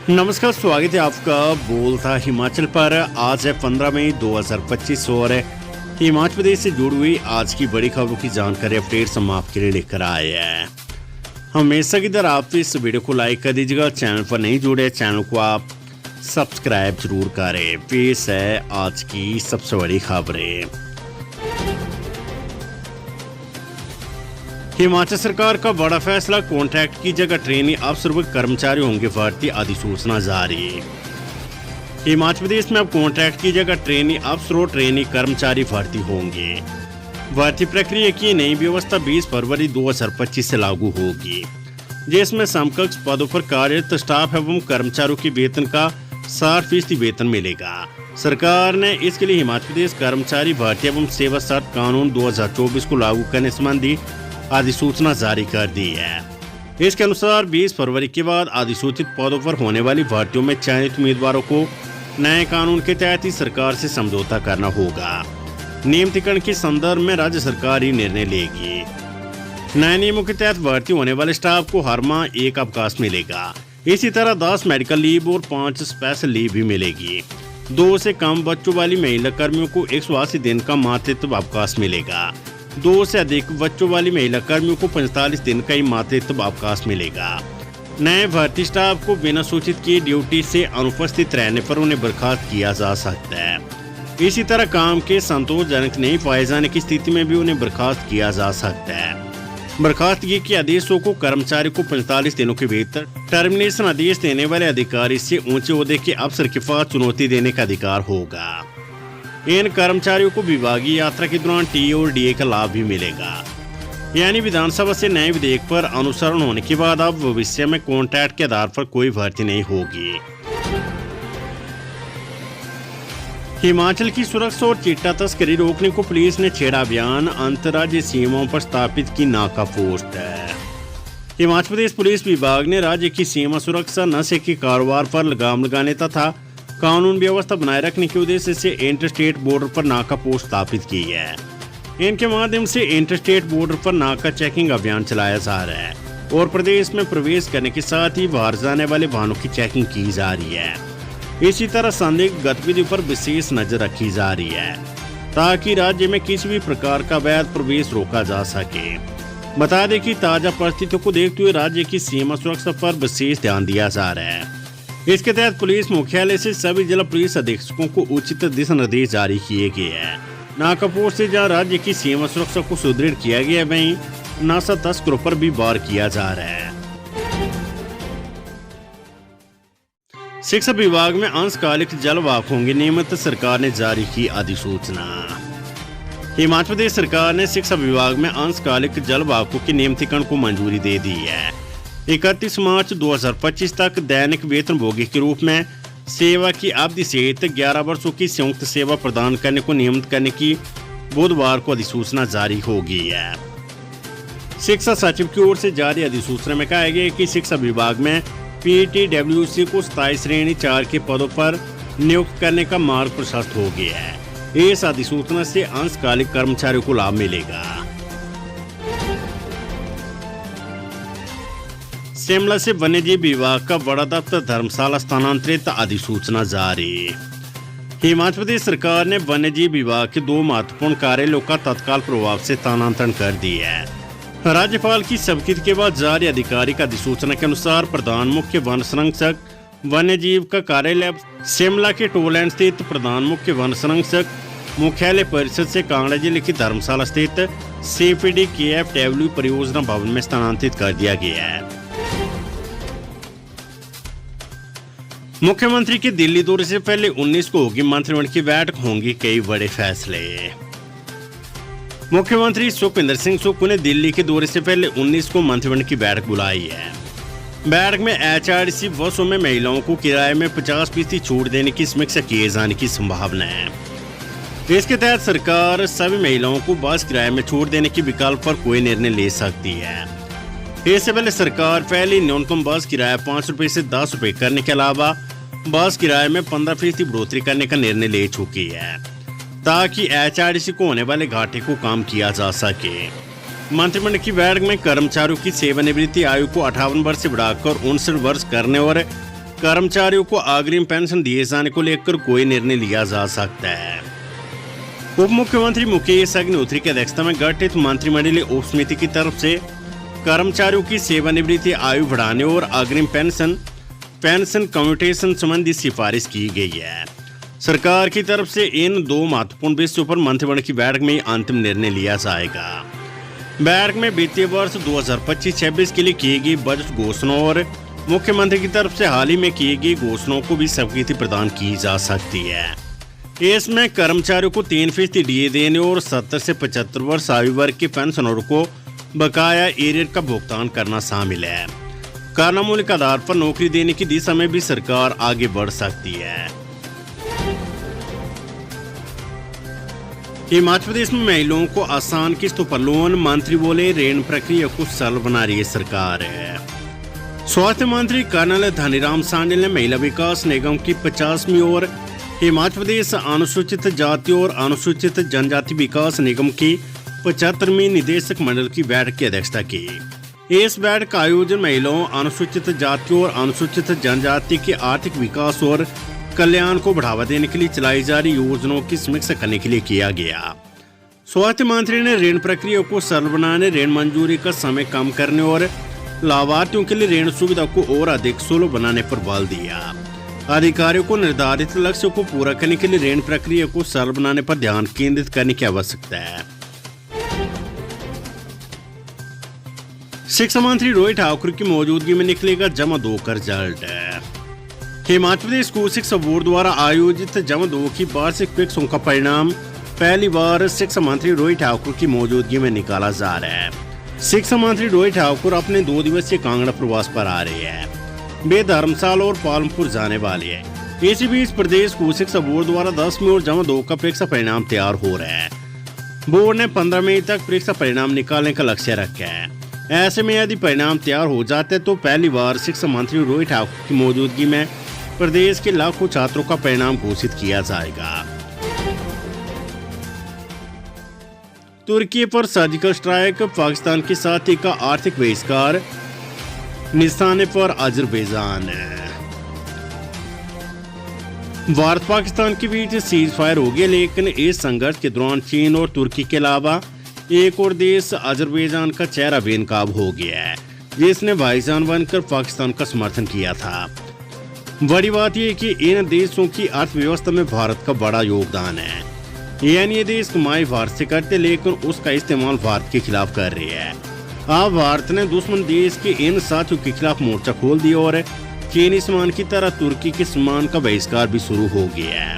नमस्कार, स्वागत है आपका बोलता हिमाचल पर। आज है 15 मई 2025 और हिमाचल प्रदेश से जुड़ी हुई आज की बड़ी खबरों की जानकारी अपडेट्स हम आपके लिए लेकर आए हैं। हमेशा की तरह आप इस वीडियो को लाइक कर दीजिएगा। चैनल पर नहीं जुड़े, चैनल को आप सब्सक्राइब जरूर करें। पेश है आज की सबसे बड़ी खबरें। हिमाचल सरकार का बड़ा फैसला, कॉन्ट्रैक्ट की जगह ट्रेनी अफसर व कर्मचारी होंगे भर्ती, अधिसूचना जारी। हिमाचल प्रदेश में अब कॉन्ट्रैक्ट की जगह ट्रेनी अफसर और ट्रेनी कर्मचारी भर्ती होंगे। भर्ती प्रक्रिया की नई व्यवस्था 20 फरवरी 2025 से लागू होगी, जिसमें समकक्ष पदों पर कार्यरत स्टाफ एवं कर्मचारियों के वेतन का 60% वेतन मिलेगा। सरकार ने इसके लिए हिमाचल प्रदेश कर्मचारी भर्ती एवं सेवा शर्त कानून 2024 को लागू करने संबंधी अधिसूचना जारी कर दी है। इसके अनुसार 20 फरवरी के बाद अधिसूचित पदों पर होने वाली भर्तियों में चयनित उम्मीदवारों को नए कानून के तहत ही सरकार से समझौता करना होगा। नियमतिकरण के संदर्भ में राज्य सरकार ही निर्णय लेगी। नए नियमों के तहत भर्ती होने वाले स्टाफ को हर माह एक अवकाश मिलेगा। इसी तरह 10 मेडिकल लीव और 5 स्पेशल लीव भी मिलेगी। 2 से कम बच्चों वाली महिला कर्मियों को 180 दिन का मातृत्व अवकाश मिलेगा। 2 से अधिक बच्चों वाली महिला कर्मियों को 45 दिन का ही मातृत्व अवकाश मिलेगा। नए भर्ती स्टाफ को बिना सूचित किए ड्यूटी से अनुपस्थित रहने पर उन्हें बर्खास्त किया जा सकता है। इसी तरह काम के संतोषजनक नहीं पाए जाने की स्थिति में भी उन्हें बर्खास्त किया जा सकता है। बर्खास्तगी के आदेशों को कर्मचारी को 45 दिनों के भीतर टर्मिनेशन आदेश देने वाले अधिकारी से ऊंचे ओहदे के अफसर के पास चुनौती देने का अधिकार होगा। इन कर्मचारियों को विभागीय यात्रा के दौरान टी और डीए का लाभ भी मिलेगा। यानी विधानसभा से नए विधेयक पर अनुसरण होने के बाद अब भविष्य में कॉन्ट्रैक्ट के आधार पर कोई भर्ती नहीं होगी। हिमाचल की सुरक्षा और चिट्टा तस्करी रोकने को पुलिस ने छेड़ा अभियान, अंतर्राज्यीय सीमाओं पर स्थापित की नाका पोस्ट है। हिमाचल प्रदेश पुलिस विभाग ने राज्य की सीमा सुरक्षा, नशे के कारोबार पर लगाम लगाने तथा कानून व्यवस्था बनाए रखने के उद्देश्य से इंटर स्टेट बॉर्डर पर नाका पोस्ट स्थापित की है। इनके माध्यम से इंटर स्टेट बॉर्डर पर नाका चेकिंग अभियान चलाया जा रहा है और प्रदेश में प्रवेश करने के साथ ही बाहर जाने वाले वाहनों की चेकिंग की जा रही है। इसी तरह संदिग्ध गतिविधियों पर विशेष नजर रखी जा रही है ताकि राज्य में किसी भी प्रकार का अवैध प्रवेश रोका जा सके। बता दें कि ताजा परिस्थितियों को देखते हुए राज्य की सीमा सुरक्षा पर विशेष ध्यान दिया जा रहा है। इसके तहत पुलिस मुख्यालय से सभी जिला पुलिस अधीक्षकों को उचित दिशा निर्देश जारी किए गए हैं। नाका पोस्ट से जहां राज्य की सीमा सुरक्षा को सुदृढ़ किया गया, वहीं नशा तस्करों पर भी वार किया जा रहा है। शिक्षा विभाग में अंशकालिक जलवाहक होंगे नियमित, सरकार ने जारी की अधिसूचना। हिमाचल प्रदेश सरकार ने शिक्षा विभाग में अंशकालिक जलवाहकों के नियमितीकरण को मंजूरी दे दी है। 31 मार्च 2025 तक दैनिक वेतनभोगी के रूप में सेवा की अवधि सहित 11 वर्षों की संयुक्त सेवा प्रदान करने को नियमित करने की बुधवार को अधिसूचना जारी हो गई है। शिक्षा सचिव की ओर से जारी अधिसूचना में कहा गया कि शिक्षा विभाग में पीटीडब्ल्यूसी को स्थायी श्रेणी 4 के पदों पर नियुक्त करने का मार्ग प्रशस्त हो गया है। इस अधिसूचना से अंशकालिक कर्मचारियों को लाभ मिलेगा। शिमला से वन्यजीव विभाग का बड़ा दफ्तर धर्मशाला स्थानांतरित, अधिसूचना जारी। हिमाचल प्रदेश सरकार ने वन्यजीव विभाग के 2 महत्वपूर्ण कार्यालयों का तत्काल प्रभाव से स्थानांतरण कर दिया है। राज्यपाल की स्वीकृति के बाद जारी आधिकारिक अधिसूचना के अनुसार प्रधान मुख्य वन संरक्षक वन्यजीव का कार्यालय शिमला के टोलैंड स्थित प्रधान मुख्य वन संरक्षक मुख्यालय परिषद से कांगड़ा जिले की धर्मशाला स्थित सीपीडी KFW परियोजना भवन में स्थानांतरित कर दिया गया है। मुख्यमंत्री के दिल्ली दौरे से पहले 19 को होगी मंत्रिमंडल की बैठक, होंगी कई बड़े फैसले। मुख्यमंत्री सुखविंदर सिंह सुक्खू ने दिल्ली के दौरे से पहले 19 को मंत्रिमंडल की बैठक बुलाई है। बैठक में HRTC बसों में महिलाओं को किराए में 50% छूट देने की समीक्षा किए जाने की संभावना है। इसके तहत सरकार सभी महिलाओं को बस किराए में छूट देने के विकल्प पर कोई निर्णय ले सकती है। इससे पहले सरकार पहले न्यूनतम बस किराया 5 रुपए से 10 रुपए करने के अलावा बस किराए में 15% बढ़ोतरी करने का निर्णय ले चुकी है ताकि HRTC को होने वाले घाटे को कम किया जा सके। मंत्रिमंडल की बैठक में कर्मचारियों की सेवानिवृत्ति आयु को 58 वर्ष से बढ़ाकर 59 वर्ष करने और कर्मचारियों को अग्रिम पेंशन दिए जाने को लेकर कोई निर्णय लिया जा सकता है। उप मुख्यमंत्री मुकेश अग्निहोत्री की अध्यक्षता में गठित मंत्रिमंडलीय उप समिति की तरफ से कर्मचारियों की सेवानिवृत्ति आयु बढ़ाने और अग्रिम पेंशन कम्यूटेशन संबंधी सिफारिश की गई है। सरकार की तरफ से इन दो महत्वपूर्ण विषयों पर मंत्रिमंडल की बैठक में अंतिम निर्णय लिया जाएगा। बैठक में वित्तीय वर्ष 2025-26 के लिए की गई बजट घोषणा और मुख्यमंत्री की तरफ से हाल ही में की गई घोषणाओं को भी स्वीकृति प्रदान की जा सकती है। इसमें कर्मचारियों को 3% डीए देने और 70 से 75 वर्ष आयु वर्ग के पेंशनरों को बकाया एरियर का भुगतान करना शामिल है। कानून के आधार पर नौकरी देने की दिशा में भी सरकार आगे बढ़ सकती है। हिमाचल प्रदेश में महिलाओं को आसान किस्तों पर लोन, मंत्री बोले ऋण प्रक्रिया को सरल बना रही है सरकार। स्वास्थ्य मंत्री कर्नल धनीराम शांडिल ने महिला विकास निगम की 50वीं और हिमाचल प्रदेश अनुसूचित जाति और अनुसूचित जनजाति विकास निगम की 75वीं निदेशक मंडल की बैठक की अध्यक्षता की। इस बैठक का आयोजन महिलाओं, अनुसूचित जातियों और अनुसूचित जनजाति के आर्थिक विकास और कल्याण को बढ़ावा देने के लिए चलाई जा रही योजनाओं की समीक्षा करने के लिए किया गया। स्वास्थ्य मंत्री ने ऋण प्रक्रिया को सरल बनाने, ऋण मंजूरी का समय कम करने और लाभार्थियों के लिए ऋण सुविधा को और अधिक सुलभ बनाने पर बल दिया। अधिकारियों को निर्धारित लक्ष्यों को पूरा करने के लिए ऋण प्रक्रिया को सरल बनाने पर ध्यान केंद्रित करने की आवश्यकता है। शिक्षा मंत्री रोहित ठाकुर की मौजूदगी में निकलेगा जमा 2 का रिजल्ट। हिमाचल प्रदेश स्कूल शिक्षा बोर्ड द्वारा आयोजित जमा 2 की वार्षिक परीक्षाओं का परिणाम पहली बार शिक्षा मंत्री रोहित ठाकुर की मौजूदगी में निकाला जा रहा है। शिक्षा मंत्री रोहित ठाकुर अपने 2 दिवसीय कांगड़ा प्रवास पर आ रहे हैं। वे धर्मशाला और पालमपुर जाने वाले हैं। इसी बीच प्रदेश स्कूल शिक्षा बोर्ड द्वारा 10वीं और जमा 2 का परीक्षा परिणाम तैयार हो रहा है। बोर्ड ने 15 मई तक परीक्षा परिणाम निकालने का लक्ष्य रखा है। ऐसे में यदि परिणाम तैयार हो जाते तो पहली बार शिक्षा मंत्री रोहित ठाकुर की मौजूदगी में प्रदेश के लाखों छात्रों का परिणाम घोषित किया जाएगा। तुर्की पर सर्जिकल स्ट्राइक, पाकिस्तान की साथी का आर्थिक बहिष्कार, निशाने पर अजरबैजान। भारत पाकिस्तान के बीच सीज फायर हो गया, लेकिन इस संघर्ष के दौरान चीन और तुर्की के अलावा एक और देश अजरबैजान का चेहरा बेनकाब हो गया है, जिसने भाईजान बनकर पाकिस्तान का समर्थन किया था। बड़ी बात यह कि इन देशों की अर्थव्यवस्था में भारत का बड़ा योगदान है। यानी ये देश कमाई भारत से करते, लेकिन उसका इस्तेमाल भारत के खिलाफ कर रहे हैं। अब भारत ने दुश्मन देश के इन साथियों के खिलाफ मोर्चा खोल दिया और चीनी सामान की तरह तुर्की के सामान का बहिष्कार भी शुरू हो गया है।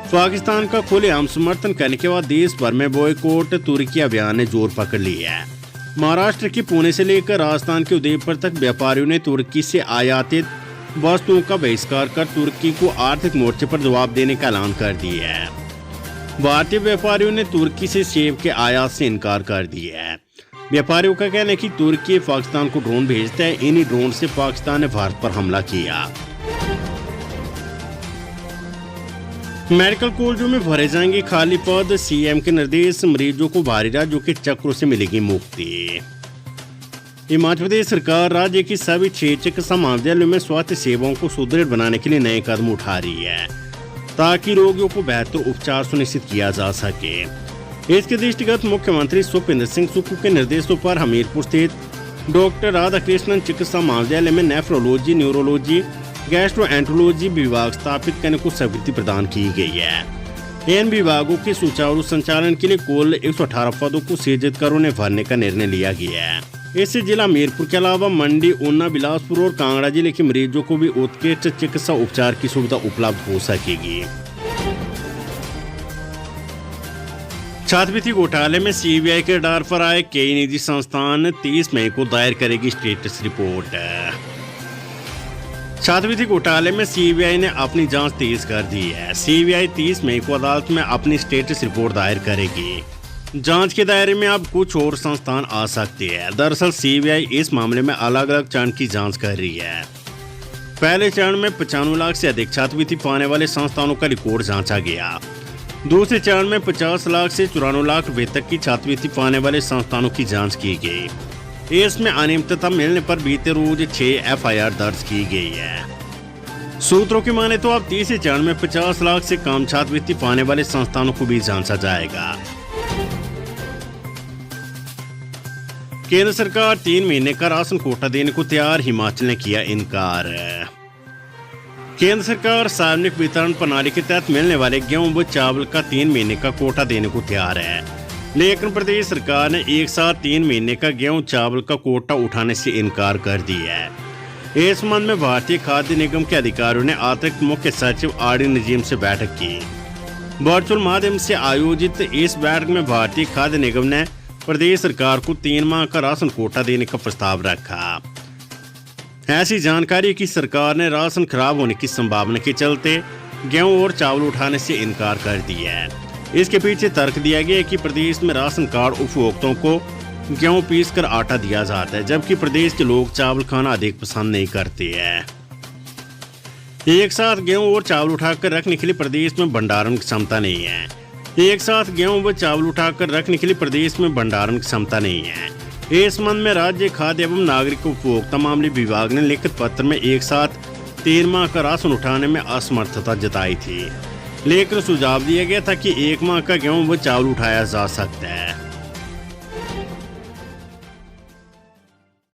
पाकिस्तान का खुलेआम समर्थन करने के बाद देश भर में बॉयकॉट तुर्की अभियान ने जोर पकड़ लिया है। महाराष्ट्र के पुणे से लेकर राजस्थान के उदयपुर तक व्यापारियों ने तुर्की से आयातित वस्तुओं का बहिष्कार कर तुर्की को आर्थिक मोर्चे पर जवाब देने का ऐलान कर दिया है। भारतीय व्यापारियों ने तुर्की से सेब के आयात से इनकार कर दिया है। व्यापारियों का कहना है कि तुर्की पाकिस्तान को ड्रोन भेजता है। इन्हीं ड्रोन से पाकिस्तान ने भारत पर हमला किया। मेडिकल कॉलेजों में भरे जाएंगे खाली पद, सीएम के निर्देश, मरीजों को बाहरी राज्यों के चक्रों से मिलेगी मुक्ति। हिमाचल प्रदेश सरकार राज्य की सभी 6 चिकित्सा महाविद्यालयों में स्वास्थ्य सेवाओं को सुदृढ़ बनाने के लिए नए कदम उठा रही है, ताकि रोगियों को बेहतर उपचार सुनिश्चित किया जा सके। इसके दृष्टिगत मुख्यमंत्री सुखविंदर सिंह सुक्खू के निर्देशों पर हमीरपुर स्थित डॉक्टर राधाकृष्णन चिकित्सा महाविद्यालय में नेफ्रोलॉजी, न्यूरोलॉजी, गैस्ट्रोएंट्रोलॉजी विभाग स्थापित करने को स्वीकृति प्रदान की गई है। इन विभागों के सुचारू संचालन के लिए कुल 118 पदों को सृजित कर उन्हें भरने का निर्णय लिया गया है। इससे जिला हमीरपुर के अलावा मंडी, ऊना, बिलासपुर और कांगड़ा जिले के मरीजों को भी उत्कृष्ट चिकित्सा उपचार की सुविधा उपलब्ध हो सकेगी। छात्रवृत्ति घोटाले में सीबीआई के डर पर आए कई निजी संस्थान 30 मई को दायर करेगी स्टेटस रिपोर्ट। छात्रवृत्ति घोटाले में सीबीआई ने अपनी जांच तेज कर दी है। सीबीआई 30 मई को अदालत में अपनी स्टेटस रिपोर्ट दायर करेगी। जांच के दायरे में अब कुछ और संस्थान आ सकते हैं। दरअसल सीबीआई इस मामले में अलग अलग चरण की जांच कर रही है। पहले चरण में 95 लाख से अधिक छात्रवृत्ति पाने वाले संस्थानों का रिकॉर्ड जांचा गया। दूसरे चरण में 50 लाख से 94 लाख रुपए तक की छात्रवृत्ति पाने वाले संस्थानों की जांच की गई। इसमें अनियमितता मिलने पर बीते रोज 6 एफआईआर दर्ज की गई है। सूत्रों की माने तो अब तीसरे चरण में 50 लाख से कम छात्रवृत्ति पाने वाले संस्थानों को भी जांचा जाएगा। केंद्र सरकार 3 महीने का राशन कोटा देने को तैयार, हिमाचल ने किया इनकार। केंद्र सरकार सार्वजनिक वितरण प्रणाली के तहत मिलने वाले गेहूं व चावल का 3 महीने का कोटा देने को तैयार है, लेकिन प्रदेश सरकार ने एक साथ 3 महीने का गेहूं चावल का कोटा उठाने से इनकार कर दिया है। इस संबंध में भारतीय खाद्य निगम के अधिकारियों ने अतिरिक्त मुख्य सचिव आरडी नजीम से बैठक की। वर्चुअल माध्यम से आयोजित इस बैठक में भारतीय खाद्य निगम ने प्रदेश सरकार को 3 माह का राशन कोटा देने का प्रस्ताव रखा। ऐसी जानकारी कि सरकार ने राशन खराब होने की संभावना के चलते गेहूं और चावल उठाने से इनकार कर दिया है। इसके पीछे तर्क दिया गया कि प्रदेश में राशन कार्ड उपभोक्ताओं को गेहूं पीस कर आटा दिया जाता है, जबकि प्रदेश के लोग चावल खाना अधिक पसंद नहीं करते हैं। एक साथ गेहूं और चावल उठाकर रखने के लिए प्रदेश में भंडारण की क्षमता नहीं है। एक साथ गेहूं व चावल उठाकर रखने के लिए प्रदेश में भंडारण की क्षमता नहीं है। इस संबंध में राज्य खाद्य एवं नागरिक उपभोक्ता मामले विभाग ने लिखित पत्र में एक साथ 3 माह का राशन उठाने में असमर्थता जताई थी, लेकिन सुझाव दिया गया था कि 1 माह का गेहूं व चावल उठाया जा सकता है।